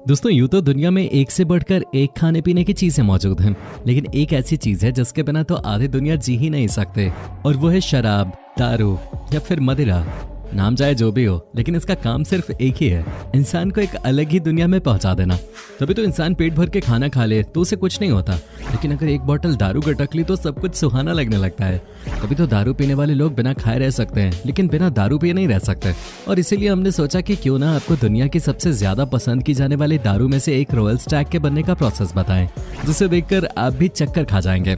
दोस्तों यूं तो दुनिया में एक से बढ़कर एक खाने पीने की चीजें मौजूद हैं, लेकिन एक ऐसी चीज है जिसके बिना तो आधी दुनिया जी ही नहीं सकते, और वो है शराब, दारू या फिर मदिरा। नाम चाहे जो भी हो, लेकिन इसका काम सिर्फ एक ही है, इंसान को एक अलग ही दुनिया में पहुंचा देना। तभी तो इंसान पेट भर के खाना खा ले तो उसे कुछ नहीं होता, लेकिन अगर एक बोतल दारू गटक ली तो सब कुछ सुहाना लगने लगता है। तभी तो दारू पीने वाले लोग बिना खाए रह सकते हैं, लेकिन बिना दारू पिए नहीं रह सकते। और इसीलिए हमने सोचा कि क्यों ना आपको दुनिया की सबसे ज्यादा पसंद की जाने वाली दारू में से एक रॉयल स्टैग के बनने का प्रोसेस बताएं, जिसे देखकर आप भी चक्कर खा जाएंगे।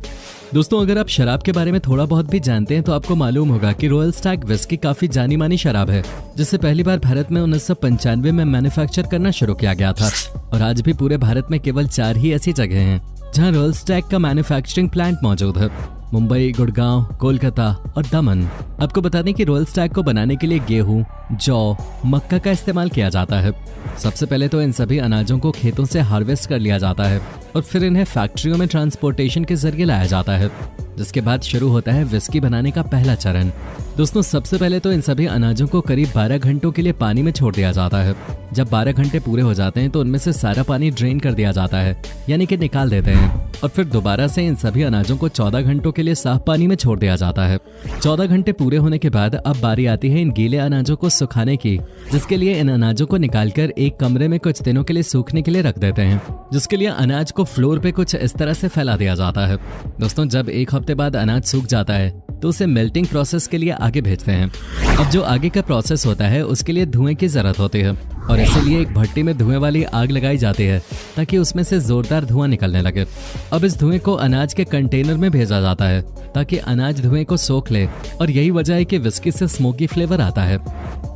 दोस्तों, अगर आप शराब के बारे में थोड़ा बहुत भी जानते हैं तो आपको मालूम होगा कि रॉयल स्टैग विस्की काफी जानी मानी शराब है, जिसे पहली बार भारत में 1995 में मैन्युफैक्चर करना शुरू किया गया था। और आज भी पूरे भारत में केवल 4 ही ऐसी जगह हैं जहां रॉयल स्टैग का मैन्युफैक्चरिंग प्लांट मौजूद है: मुंबई, गुड़गांव, कोलकाता और दमन। आपको बता दें कि रॉयल स्टैग को बनाने के लिए गेहूं, जौ, मक्का का इस्तेमाल किया जाता है। सबसे पहले तो इन सभी अनाजों को खेतों से हार्वेस्ट कर लिया जाता है और फिर इन्हें फैक्ट्रियों में ट्रांसपोर्टेशन के जरिए लाया जाता है, जिसके बाद शुरू होता है विस्की बनाने का पहला चरण। दोस्तों, सबसे पहले तो इन सभी अनाजों को करीब 12 घंटों के लिए पानी में छोड़ दिया जाता है। जब 12 घंटे पूरे हो जाते हैं तो उनमें से सारा पानी ड्रेन कर दिया जाता है, यानी कि निकाल देते हैं, और फिर दोबारा से इन सभी अनाजों को 14 घंटों के लिए साफ पानी में छोड़ दिया जाता है। 14 घंटे पूरे होने के बाद अब बारी आती है इन गीले अनाजों को सुखाने की, जिसके लिए इन अनाजों को निकालकर एक कमरे में कुछ दिनों के लिए सूखने के लिए रख देते हैं, जिसके लिए अनाज को फ्लोर पे कुछ इस तरह से फैला दिया जाता है। दोस्तों, जब एक हफ्ते बाद अनाज सूख जाता है तो उसे मेल्टिंग प्रोसेस के लिए आगे भेजते हैं। अब जो आगे का प्रोसेस होता है उसके लिए धुएं की जरूरत होती है, और इसीलिए एक भट्टी में धुएं वाली आग लगाई जाती है ताकि उसमें से जोरदार धुआं निकलने लगे। अब इस धुएं को अनाज के कंटेनर में भेजा जाता है ताकि अनाज धुएं को सोख ले, और यही वजह है कि विस्की से स्मोकी फ्लेवर आता है।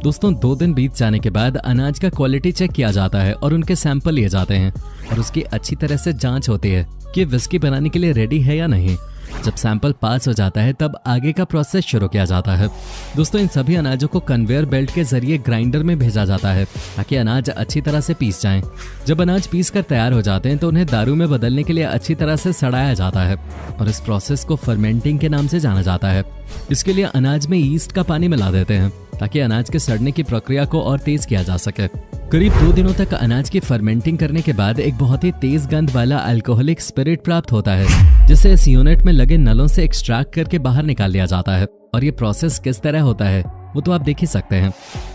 दोस्तों, 2 दिन बीत जाने के बाद अनाज का क्वालिटी चेक किया जाता है और उनके सैंपल लिए जाते हैं, और उसकी अच्छी तरह से जांच होती है कि विस्की बनाने के लिए रेडी है या नहीं। जब सैंपल पास हो जाता है तब आगे का प्रोसेस शुरू किया जाता है। दोस्तों, इन सभी अनाजों को कन्वेयर बेल्ट के जरिए ग्राइंडर में भेजा जाता है ताकि अनाज अच्छी तरह से पीस जाएं। जब अनाज पीस कर तैयार हो जाते हैं तो उन्हें दारू में बदलने के लिए अच्छी तरह से सड़ाया जाता है, और इस प्रोसेस को फर्मेंटिंग के नाम से जाना जाता है। इसके लिए अनाज में ईस्ट का पानी मिला देते हैं ताकि अनाज के सड़ने की प्रक्रिया को और तेज किया जा सके। करीब 2 दिनों तक अनाज की फर्मेंटिंग करने के बाद एक बहुत ही तेज गंध वाला अल्कोहलिक स्पिरिट प्राप्त होता है, जिसे इस यूनिट में लगे नलों से एक्सट्रैक्ट करके बाहर निकाल लिया जाता है। और ये प्रोसेस किस तरह होता है वो तो आप देख ही सकते हैं।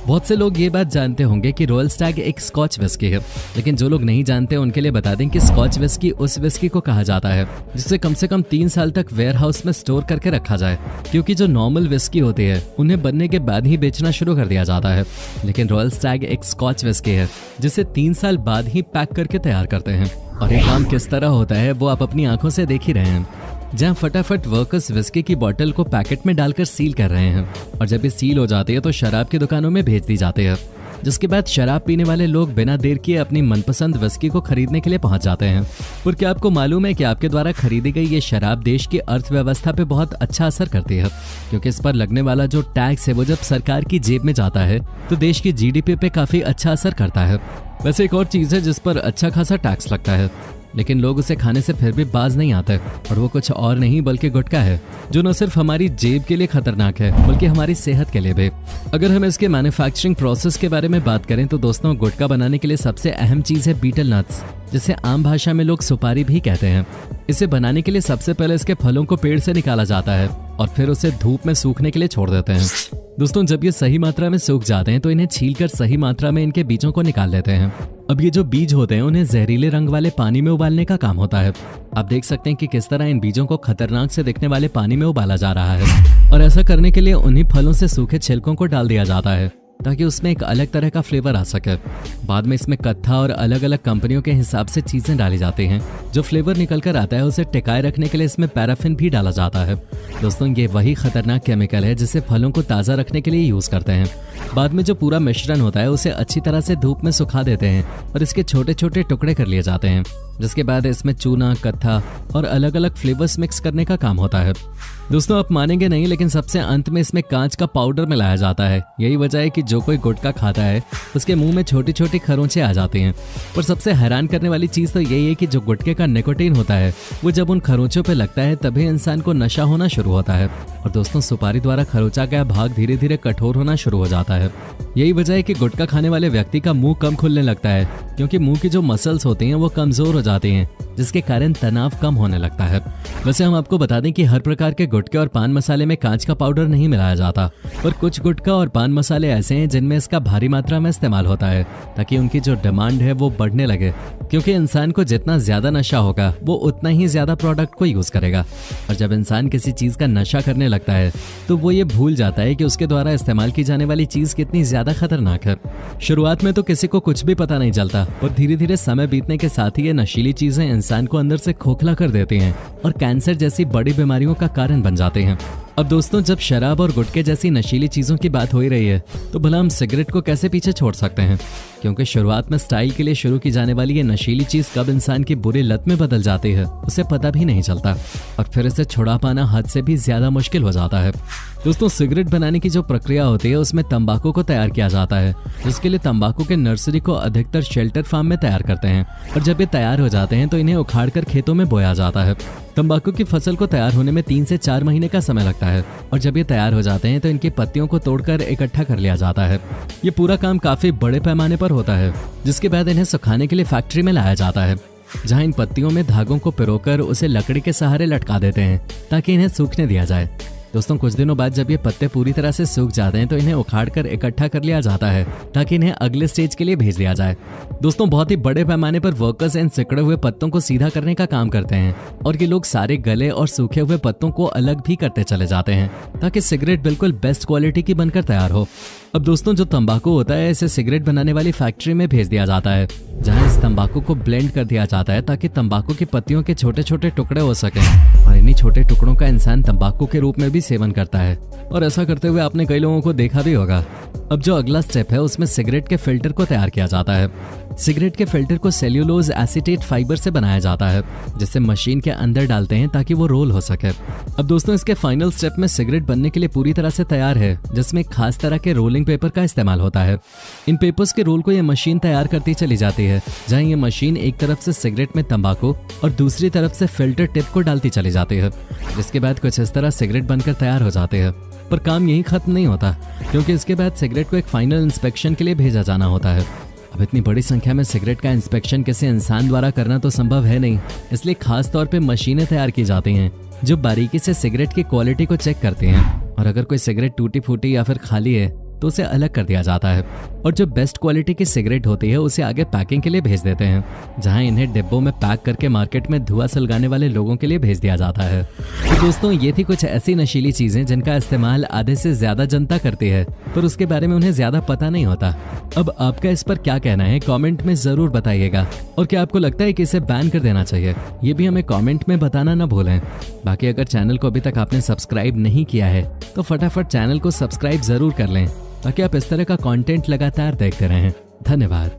बहुत से लोग ये बात जानते होंगे कि रॉयल स्टैग एक स्कॉच विस्की है, लेकिन जो लोग नहीं जानते उनके लिए बता दें कि स्कॉच विस्की उस विस्की को कहा जाता है जिसे कम से कम 3 साल तक वेयर हाउस में स्टोर करके रखा जाए, क्योंकि जो नॉर्मल विस्की होती है उन्हें बनने के बाद ही बेचना शुरू कर दिया जाता है। लेकिन रॉयल स्टैग एक स्कॉच विस्की है जिसे 3 साल बाद ही पैक करके तैयार करते हैं, और ये काम किस तरह होता है वो आप अपनी आंखों से देख ही रहे हैं, जहां फटाफट वर्कर्स विस्की की बोतल को पैकेट में डालकर सील कर रहे हैं, और जब ये सील हो जाती है तो शराब की दुकानों में भेज दी जाती है, जिसके बाद शराब पीने वाले लोग बिना देर किए अपनी मनपसंद विस्की को खरीदने के लिए पहुंच जाते हैं। और क्या आपको मालूम है कि आपके द्वारा खरीदी गई ये शराब देश की अर्थव्यवस्था पे बहुत अच्छा असर करती है, क्योंकि इस पर लगने वाला जो टैक्स है वो जब सरकार की जेब में जाता है तो देश की जीडीपी पे काफी अच्छा असर करता है। वैसे एक और चीज है जिस पर अच्छा खासा टैक्स लगता है, लेकिन लोग उसे खाने से फिर भी बाज नहीं आते, और वो कुछ और नहीं बल्कि गुटखा है, जो न सिर्फ हमारी जेब के लिए खतरनाक है बल्कि हमारी सेहत के लिए भी। अगर हम इसके मैन्युफैक्चरिंग प्रोसेस के बारे में बात करें तो दोस्तों, गुटखा बनाने के लिए सबसे अहम चीज है बीटल नट्स, जिसे आम भाषा में लोग सुपारी भी कहते हैं। इसे बनाने के लिए सबसे पहले इसके फलों को पेड़ से निकाला जाता है और फिर उसे धूप में सूखने के लिए छोड़ देते हैं। दोस्तों, जब ये सही मात्रा में सूख जाते हैं तो इन्हें छीलकर सही मात्रा में इनके बीजों को निकाल लेते हैं। अब ये जो बीज होते हैं उन्हें जहरीले रंग वाले पानी में उबालने का काम होता है। आप देख सकते हैं कि किस तरह इन बीजों को खतरनाक से दिखने वाले पानी में उबाला जा रहा है, और ऐसा करने के लिए उन्हीं फलों से सूखे छिलकों को डाल दिया जाता है ताकि उसमें एक अलग तरह का फ्लेवर आ सके। बाद में इसमें कत्था और अलग अलग कंपनियों के हिसाब से चीजें डाली जाती हैं। जो फ्लेवर निकल कर आता है उसे टिकाए रखने के लिए इसमें पैराफिन भी डाला जाता है। दोस्तों, ये वही खतरनाक केमिकल है जिसे फलों को ताज़ा रखने के लिए यूज करते हैं। बाद में जो पूरा मिश्रण होता है उसे अच्छी तरह से धूप में सुखा देते हैं और इसके छोटे छोटे टुकड़े कर लिए जाते हैं। जिसके बाद इसमें चूना, कत्था और अलग अलग फ्लेवर्स मिक्स करने का काम होता है। दोस्तों आप मानेंगे नहीं, लेकिन सबसे अंत में इसमें कांच का पाउडर मिलाया जाता है। यही वजह है कि जो कोई गुटखा खाता है उसके मुंह में छोटी छोटी खरोंचे आ जाती हैं। पर सबसे हैरान करने वाली चीज तो यही है कि जो गुटखे का निकोटीन होता है वो जब उन खरोंचों पे लगता है तभी इंसान को नशा होना शुरू होता है। और दोस्तों सुपारी द्वारा खरोंचा गया भाग धीरे धीरे कठोर होना शुरू हो जाता है। यही वजह है कि गुटखा खाने वाले व्यक्ति का मुंह कम खुलने लगता है, क्योंकि मुंह की जो मसल्स होती हैं वो कमजोर हो जाती हैं, जिसके कारण तनाव कम होने लगता है। वैसे हम आपको बता दें कि हर प्रकार के गुटखे और पान मसाले में कांच का पाउडर नहीं मिलाया जाता, पर कुछ गुटखा और पान मसाले ऐसे हैं जिनमें इसका भारी मात्रा में इस्तेमाल होता है, ताकि उनकी जो डिमांड है वो बढ़ने लगे। क्योंकि इंसान को जितना ज्यादा नशा होगा वो उतना ही ज्यादा प्रोडक्ट को यूज करेगा। और जब इंसान किसी चीज का नशा करने लगता है तो वो ये भूल जाता है कि उसके द्वारा इस्तेमाल की जाने वाली चीज कितनी ज्यादा खतरनाक है। शुरुआत में तो किसी को कुछ भी पता नहीं चलता, और धीरे धीरे समय बीतने के साथ ही ये नशीली चीजें इंसान को अंदर से खोखला कर देती हैं और कैंसर जैसी बड़ी बीमारियों का कारण बन जाते हैं। अब दोस्तों जब शराब और गुटखे जैसी नशीली चीजों की बात हो ही रही है तो भला हम सिगरेट को कैसे पीछे छोड़ सकते हैं, क्योंकि शुरुआत में स्टाइल के लिए शुरू की जाने वाली ये नशीली चीज कब इंसान की बुरी लत में बदल जाती है उसे पता भी नहीं चलता, और फिर इसे छुड़ा पाना हद से भी ज्यादा मुश्किल हो जाता है। दोस्तों सिगरेट बनाने की जो प्रक्रिया होती है उसमें तंबाकू को तैयार किया जाता है, जिसके लिए तंबाकू के नर्सरी को अधिकतर शेल्टर फार्म में तैयार करते हैं, और जब ये तैयार हो जाते हैं तो इन्हें उखाड़कर खेतों में बोया जाता है। तंबाकू की फसल को तैयार होने में 3 से 4 महीने का समय लगता है, और जब ये तैयार हो जाते हैं तो इनकी पत्तियों को तोड़कर इकट्ठा कर लिया जाता है। ये पूरा काम काफी बड़े पैमाने पर होता है, जिसके बाद इन्हें सुखाने के लिए फैक्ट्री में लाया जाता है, जहाँ इन पत्तियों में धागों को पिरोकर उसे लकड़ी के सहारे लटका देते हैं ताकि इन्हें सूखने दिया जाए। दोस्तों कुछ दिनों बाद जब ये पत्ते पूरी तरह से सूख जाते हैं तो इन्हें उखाड़कर इकट्ठा कर लिया जाता है ताकि इन्हें अगले स्टेज के लिए भेज दिया जाए। दोस्तों बहुत ही बड़े पैमाने पर वर्कर्स इन सिकड़े हुए पत्तों को सीधा करने का काम करते हैं, और ये लोग सारे गले और सूखे हुए पत्तों को अलग भी करते चले जाते हैं ताकि सिगरेट बिल्कुल बेस्ट क्वालिटी की बनकर तैयार हो। अब दोस्तों जो तंबाकू होता है इसे सिगरेट बनाने वाली फैक्ट्री में भेज दिया जाता है, जहाँ इस तंबाकू को ब्लेंड कर दिया जाता है ताकि तंबाकू की पत्तियों के छोटे छोटे टुकड़े हो सकें, और इन्हीं छोटे टुकड़ों का इंसान तंबाकू के रूप में भी सेवन करता है, और ऐसा करते हुए आपने कई लोगों को देखा भी होगा। अब जो अगला स्टेप है उसमें सिगरेट के फिल्टर को तैयार किया जाता है। सिगरेट के फिल्टर को सेल्यूलोज एसीटेट फाइबर से बनाया जाता है, जिसे मशीन के अंदर डालते हैं ताकि वो रोल हो सके। अब दोस्तों इसके फाइनल स्टेप में सिगरेट बनने के लिए पूरी तरह से तैयार है, जिसमें खास तरह के रोलिंग पेपर का इस्तेमाल होता है। इन पेपर्स के रोल को ये मशीन तैयार करती चली जाती है, जहाँ ये मशीन एक तरफ से सिगरेट में तंबाकू और दूसरी तरफ से फिल्टर टिप को डालती चली जाती है, जिसके बाद कुछ इस तरह सिगरेट बनकर तैयार हो जाते हैं। पर काम यही खत्म नहीं होता, क्योंकि इसके बाद सिगरेट को एक फाइनल इंस्पेक्शन के लिए भेजा जाना होता है। अब इतनी बड़ी संख्या में सिगरेट का इंस्पेक्शन किसी इंसान द्वारा करना तो संभव है नहीं, इसलिए खास तौर पे मशीनें तैयार की जाती हैं जो बारीकी से सिगरेट की क्वालिटी को चेक करती हैं, और अगर कोई सिगरेट टूटी फूटी या फिर खाली है तो उसे अलग कर दिया जाता है, और जो बेस्ट क्वालिटी की सिगरेट होती है उसे आगे पैकिंग के लिए भेज देते हैं, जहां इन्हें डिब्बों में पैक करके मार्केट में धुआं सुलगाने वाले लोगों के लिए भेज दिया जाता है। तो दोस्तों ये थी कुछ ऐसी नशीली चीजें जिनका इस्तेमाल आधे से ज्यादा जनता करती है, पर उसके बारे में उन्हें ज्यादा पता नहीं होता। अब आपका इस पर क्या कहना है कमेंट में जरूर बताइएगा, और क्या आपको लगता है कि इसे बैन कर देना चाहिए, ये भी हमें कमेंट में बताना ना भूलें। बाकी अगर चैनल को अभी तक आपने सब्सक्राइब नहीं किया है तो फटाफट चैनल को सब्सक्राइब जरूर कर लें, ताकि आप इस तरह का कंटेंट लगातार देखते रहें। धन्यवाद।